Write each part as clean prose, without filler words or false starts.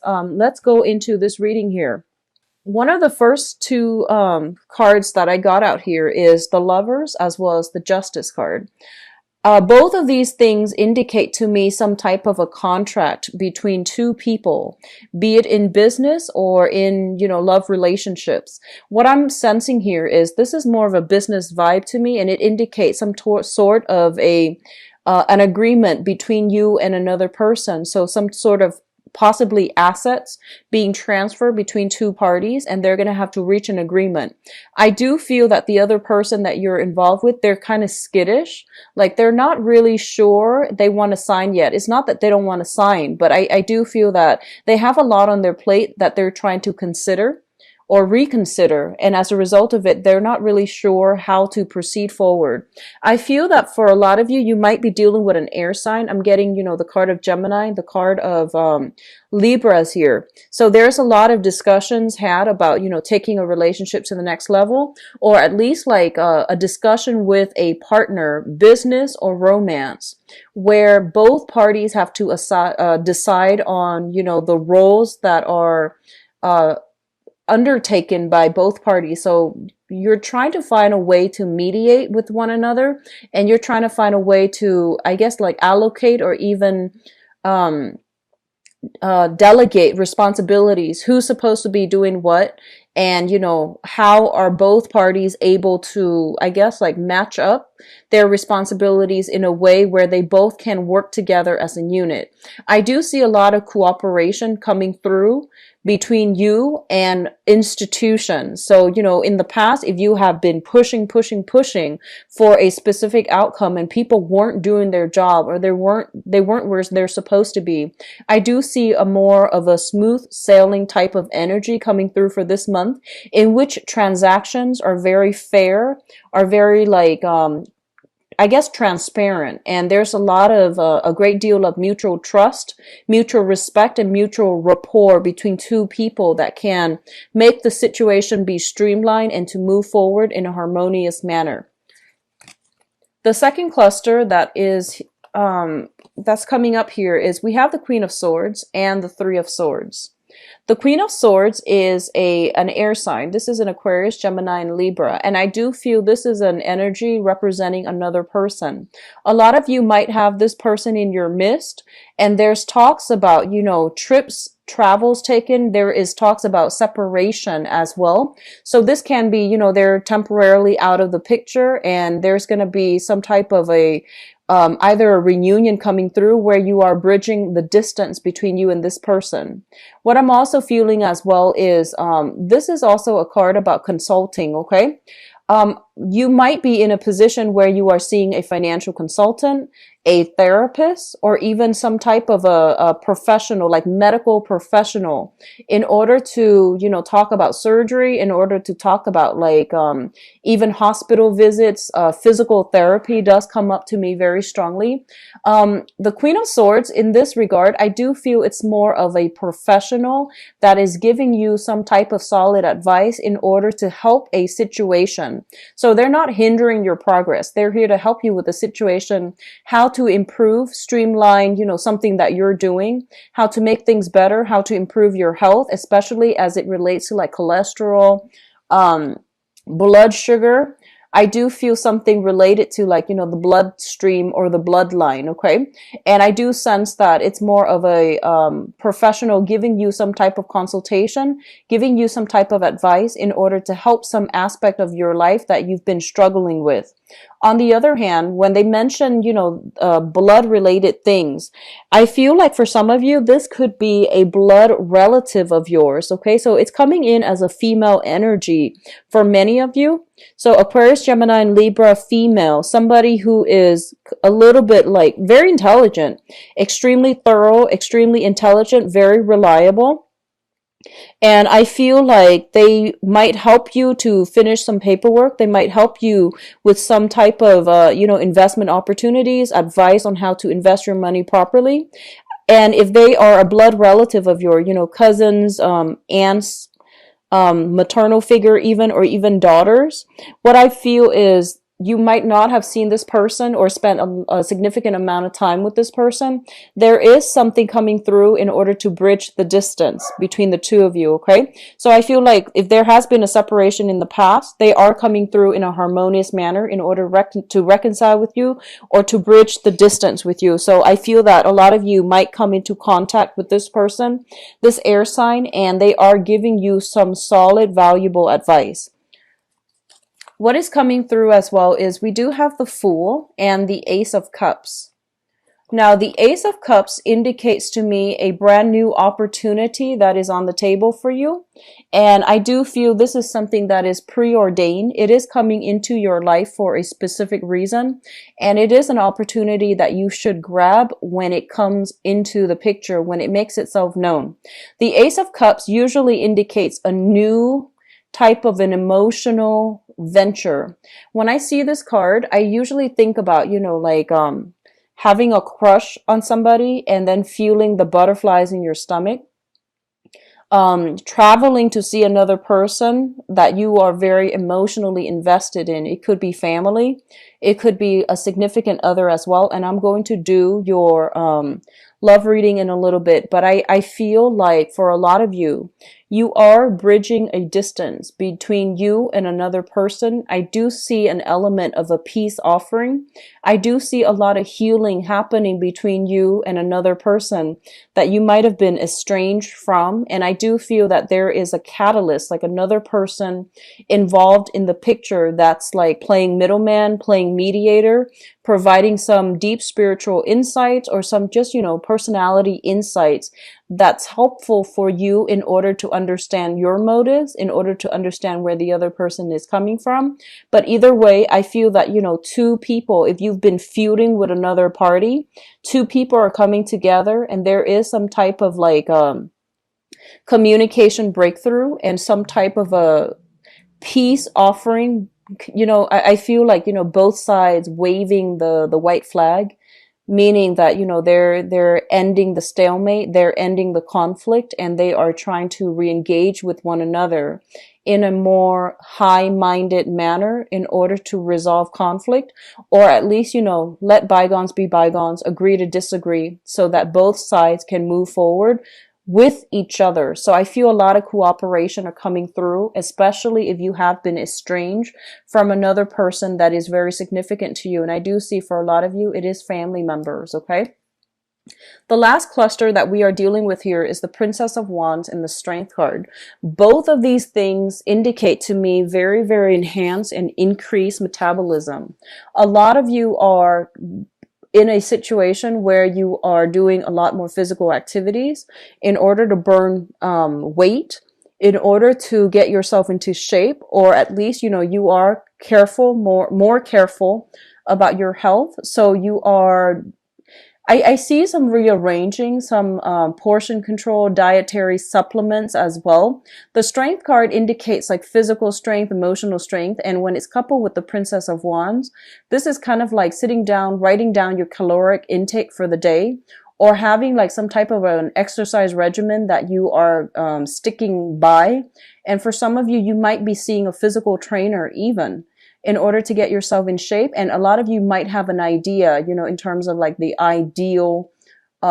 let's go into this reading here. One of the first two cards that I got out here is the Lovers as well as the Justice card. Both of these things indicate to me some type of a contract between two people, be it in business or in, love relationships. What I'm sensing here is this is more of a business vibe to me, and it indicates some sort of an agreement between you and another person. So some sort of possibly assets being transferred between two parties, and they're going to have to reach an agreement. I do feel that the other person that you're involved with, they're kind of skittish. Like they're not really sure they want to sign yet. It's not that they don't want to sign, but I do feel that they have a lot on their plate that they're trying to consider or reconsider, and as a result of it, they're not really sure how to proceed forward. I feel that for a lot of you, you might be dealing with an air sign. I'm getting, the card of Gemini, the card of Libras here. So there's a lot of discussions had about, taking a relationship to the next level, or at least like a discussion with a partner, business or romance, where both parties have to decide on, the roles that are undertaken by both parties. So you're trying to find a way to mediate with one another, and you're trying to find a way to, I guess, like allocate or even delegate responsibilities. Who's supposed to be doing what? And, how are both parties able to, I guess, like match up their responsibilities in a way where they both can work together as a unit. I do see a lot of cooperation coming through between you and institutions. So, in the past, if you have been pushing for a specific outcome and people weren't doing their job, or they weren't where they're supposed to be, I do see a more of a smooth sailing type of energy coming through for this month, in which transactions are very fair, are very I guess transparent, and there's a lot of a great deal of mutual trust, mutual respect, and mutual rapport between two people that can make the situation be streamlined and to move forward in a harmonious manner. The second cluster that is that's coming up here is we have the Queen of Swords and the Three of Swords. The Queen of Swords is an air sign. This is an Aquarius, Gemini, and Libra. And I do feel this is an energy representing another person. A lot of you might have this person in your midst, and there's talks about, trips, travels taken. There is talks about separation as well. So this can be, they're temporarily out of the picture, and there's going to be some type of either a reunion coming through where you are bridging the distance between you and this person. What I'm also feeling as well is this is also a card about consulting, okay? You might be in a position where you are seeing a financial consultant, a therapist, or even some type of a professional, like medical professional, in order to, talk about surgery, in order to talk about even hospital visits. Physical therapy does come up to me very strongly. The Queen of Swords, in this regard, I do feel it's more of a professional that is giving you some type of solid advice in order to help a situation. So they're not hindering your progress. They're here to help you with the situation, how to improve, streamline, something that you're doing, how to make things better, how to improve your health, especially as it relates to like cholesterol, blood sugar. I do feel something related to the bloodstream or the bloodline, okay? And I do sense that it's more of a professional giving you some type of consultation, giving you some type of advice in order to help some aspect of your life that you've been struggling with. On the other hand, when they mention, blood-related things, I feel like for some of you, this could be a blood relative of yours, okay? So it's coming in as a female energy for many of you. So Aquarius, Gemini, and Libra, female, somebody who is a little bit very intelligent, extremely thorough, extremely intelligent, very reliable. And I feel like they might help you to finish some paperwork. They might help you with some type of, investment opportunities, advice on how to invest your money properly. And if they are a blood relative of your, cousins, aunts, maternal figure even, or even daughters, what I feel is you might not have seen this person or spent a significant amount of time with this person, there is something coming through in order to bridge the distance between the two of you, okay? So I feel like if there has been a separation in the past, they are coming through in a harmonious manner in order to reconcile with you or to bridge the distance with you. So I feel that a lot of you might come into contact with this person, this air sign, and they are giving you some solid, valuable advice. What is coming through as well is we do have the Fool and the Ace of Cups. Now, the Ace of Cups indicates to me a brand new opportunity that is on the table for you. And I do feel this is something that is preordained. It is coming into your life for a specific reason. And it is an opportunity that you should grab when it comes into the picture, when it makes itself known. The Ace of Cups usually indicates a new type of an emotional venture. When I see this card, I usually think about, like having a crush on somebody and then feeling the butterflies in your stomach. Traveling to see another person that you are very emotionally invested in. It could be family. It could be a significant other as well. And I'm going to do your love reading in a little bit. But I feel like for a lot of you, you are bridging a distance between you and another person. I do see an element of a peace offering. I do see a lot of healing happening between you and another person that you might have been estranged from. And I do feel that there is a catalyst, like another person involved in the picture that's like playing middleman, playing mediator, providing some deep spiritual insights or some just, personality insights that's helpful for you in order to understand your motives, in order to understand where the other person is coming from. But either way, I feel that, two people, if you've been feuding with another party, two people are coming together and there is some type of like communication breakthrough and some type of a peace offering. I feel like, both sides waving the white flag, meaning that, they're ending the stalemate, they're ending the conflict, and they are trying to re-engage with one another in a more high-minded manner in order to resolve conflict, or at least, let bygones be bygones, agree to disagree, so that both sides can move forward with each other. So I feel a lot of cooperation are coming through, especially if you have been estranged from another person that is very significant to you. And I do see for a lot of you, it is family members, okay? The last cluster that we are dealing with here is the Princess of Wands and the Strength card. Both of these things indicate to me very, very enhanced and increased metabolism. A lot of you are in a situation where you are doing a lot more physical activities in order to burn weight, in order to get yourself into shape, or at least, you are careful, more careful about your health. So you are, I see some rearranging, some portion control, dietary supplements as well. The Strength card indicates like physical strength, emotional strength. And when it's coupled with the Princess of Wands, this is kind of like sitting down, writing down your caloric intake for the day, or having like some type of an exercise regimen that you are sticking by. And for some of you, you might be seeing a physical trainer even, in order to get yourself in shape. And a lot of you might have an idea, in terms of like the ideal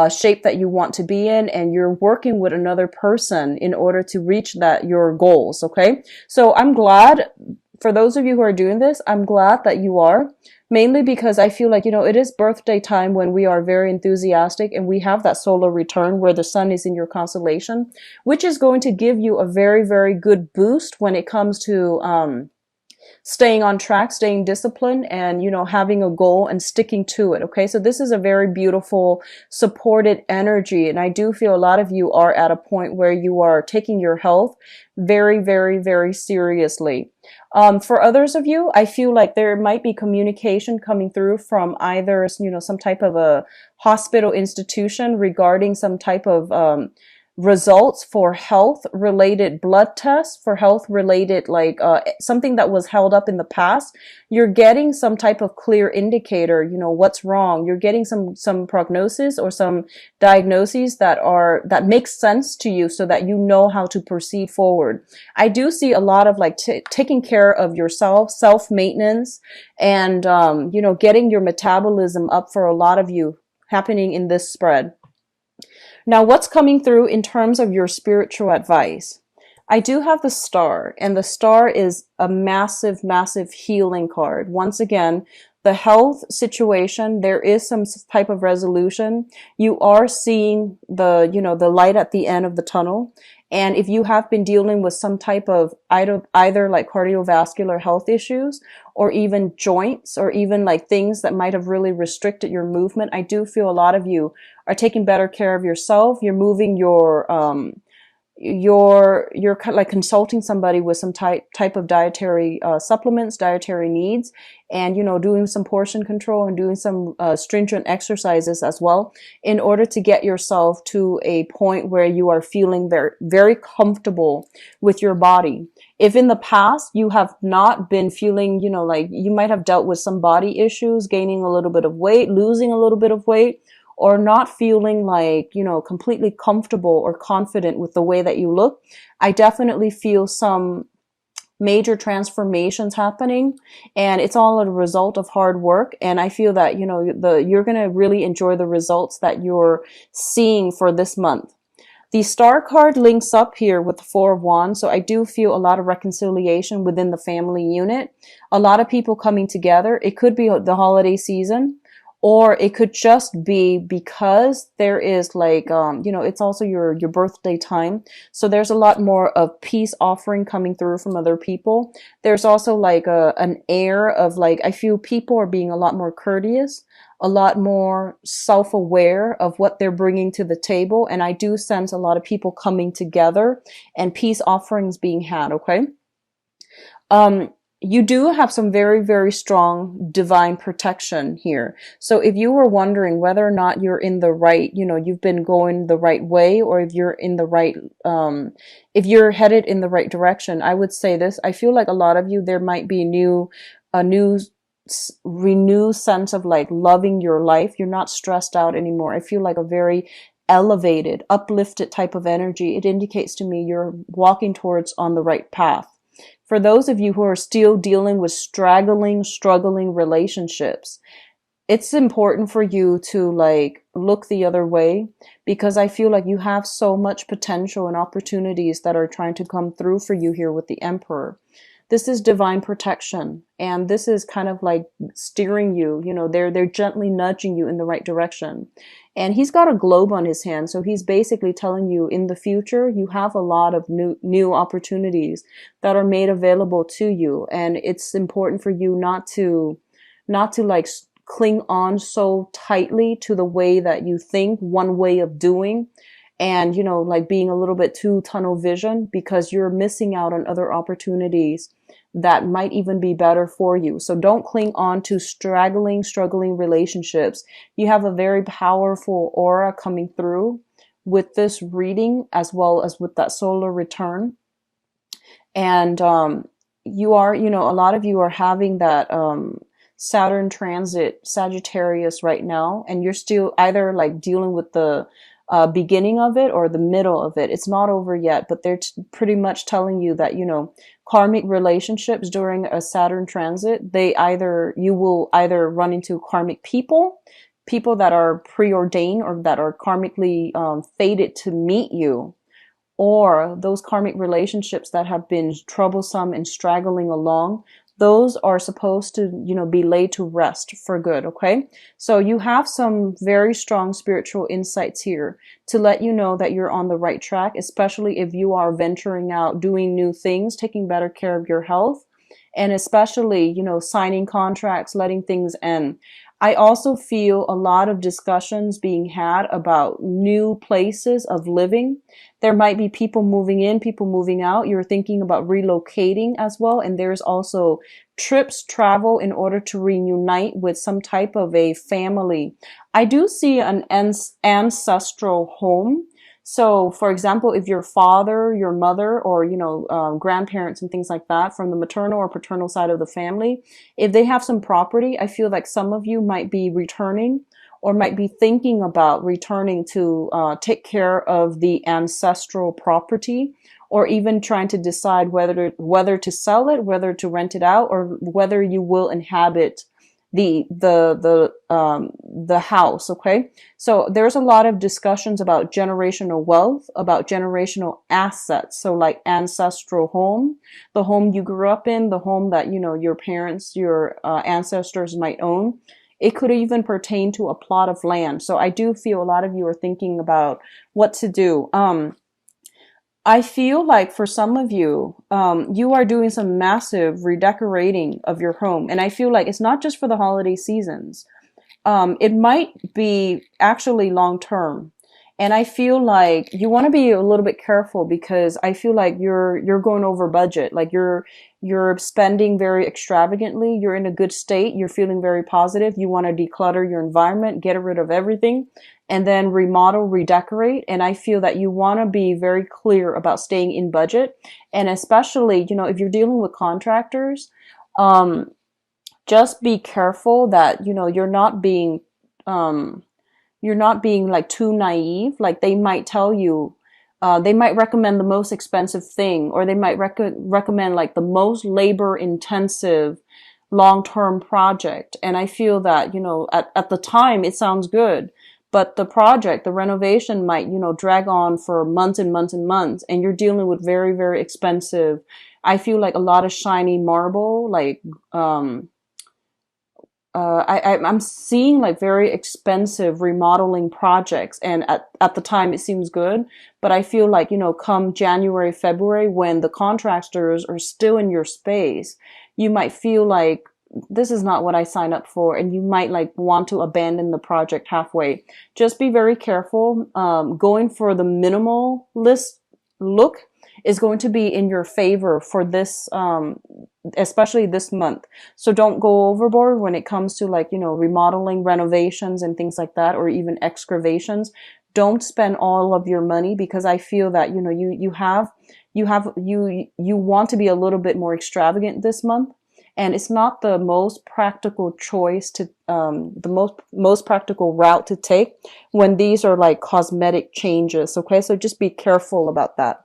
shape that you want to be in, and you're working with another person in order to reach your goals, okay? So I'm glad, for those of you who are doing this, I'm glad that you are, mainly because I feel like, it is birthday time when we are very enthusiastic and we have that solar return where the sun is in your constellation, which is going to give you a very, very good boost when it comes to staying on track, staying disciplined, and, having a goal and sticking to it. Okay. So this is a very beautiful supported energy. And I do feel a lot of you are at a point where you are taking your health very, very, very seriously. For others of you, I feel like there might be communication coming through from either, some type of a hospital institution regarding some type of, results for health related blood tests, for health related, like something that was held up in the past. You're getting some type of clear indicator, what's wrong. You're getting some prognosis or some diagnoses that make sense to you, so that you know how to proceed forward. I do see a lot of like taking care of yourself, self maintenance, and getting your metabolism up for a lot of you happening in this spread. Now, what's coming through in terms of your spiritual advice? I do have the star, and the star is a massive, massive healing card. Once again, the health situation, there is some type of resolution. You are seeing the light at the end of the tunnel. And if you have been dealing with some type of either like cardiovascular health issues, or even joints, or even like things that might have really restricted your movement, I do feel a lot of you are taking better care of yourself. You're moving you're like consulting somebody with some type of dietary supplements, dietary needs, and doing some portion control and doing some stringent exercises as well, in order to get yourself to a point where you are feeling very, very comfortable with your body. If in the past you have not been feeling, like you might have dealt with some body issues, gaining a little bit of weight, losing a little bit of weight, or not feeling like, completely comfortable or confident with the way that you look, I definitely feel some major transformations happening, and it's all a result of hard work. And I feel that, you're going to really enjoy the results that you're seeing for this month. The star card links up here with the Four of Wands, so I do feel a lot of reconciliation within the family unit. A lot of people coming together. It could be the holiday season, or it could just be because there is like, it's also your birthday time. So there's a lot more of peace offering coming through from other people. There's also like an air of like, I feel people are being a lot more courteous, a lot more self-aware of what they're bringing to the table. And I do sense a lot of people coming together and peace offerings being had. Okay. You do have some very, very strong divine protection here. So if you were wondering whether or not you're in the right, you've been going the right way, or if you're in the right, if you're headed in the right direction, I would say this. I feel like a lot of you, there might be a new renewed sense of like loving your life. You're not stressed out anymore. I feel like a very elevated, uplifted type of energy. It indicates to me you're walking towards on the right path. For those of you who are still dealing with struggling relationships, it's important for you to like look the other way, because I feel like you have so much potential and opportunities that are trying to come through for you here with the Emperor. This is divine protection, and this is kind of like steering you, they're gently nudging you in the right direction. And he's got a globe on his hand, so he's basically telling you in the future you have a lot of new opportunities that are made available to you, and it's important for you not to like cling on so tightly to the way that you think, one way of doing, and like being a little bit too tunnel vision, because you're missing out on other opportunities that might even be better for you. So don't cling on to struggling relationships. You have a very powerful aura coming through with this reading, as well as with that solar return. And you are, a lot of you are having that Saturn transit Sagittarius right now, and you're still either like dealing with the beginning of it or the middle of it. It's not over yet, but they're pretty much telling you that, karmic relationships during a Saturn transit, you will either run into karmic people that are preordained or that are karmically fated to meet you, or those karmic relationships that have been troublesome and straggling along. Those are supposed to, be laid to rest for good. Okay. So you have some very strong spiritual insights here to let you know that you're on the right track, especially if you are venturing out, doing new things, taking better care of your health, and especially, signing contracts, letting things end. I also feel a lot of discussions being had about new places of living. There might be people moving in, people moving out. You're thinking about relocating as well. And there's also trips, travel in order to reunite with some type of a family. I do see an ancestral home. So, for example, if your father, your mother, or, grandparents and things like that from the maternal or paternal side of the family, if they have some property, I feel like some of you might be returning or might be thinking about returning to take care of the ancestral property, or even trying to decide whether to sell it, whether to rent it out, or whether you will inhabit the house. Okay, so there's a lot of discussions about generational wealth, about generational assets. So like ancestral home, the home you grew up in, the home that your parents, your ancestors might own. It could even pertain to a plot of land. So I do feel a lot of you are thinking about what to do. I feel like for some of you, you are doing some massive redecorating of your home. And I feel like it's not just for the holiday seasons. It might be actually long term. And I feel like you want to be a little bit careful, because I feel like you're going over budget. Like you're spending very extravagantly. You're in a good state. You're feeling very positive. You want to declutter your environment, get rid of everything, and then remodel, redecorate. And I feel that you want to be very clear about staying in budget. And especially, if you're dealing with contractors, just be careful that, you're not being like too naive. Like they might tell you, they might recommend the most expensive thing, or they might recommend like the most labor intensive long-term project. And I feel that, at the time it sounds good, but the project, the renovation might, drag on for months and months and months, and you're dealing with very, very expensive. I feel like a lot of shiny marble, like, I'm seeing like very expensive remodeling projects, and at the time it seems good, but I feel like, come January, February, when the contractors are still in your space, you might feel like this is not what I signed up for, and you might like want to abandon the project halfway. Just be very careful. Going for the minimalist look is going to be in your favor for this, especially this month. So don't go overboard when it comes to like, remodeling, renovations and things like that, or even excavations. Don't spend all of your money, because I feel that, you want to be a little bit more extravagant this month. And it's not the most practical choice to, the most practical route to take when these are like cosmetic changes. Okay. So just be careful about that.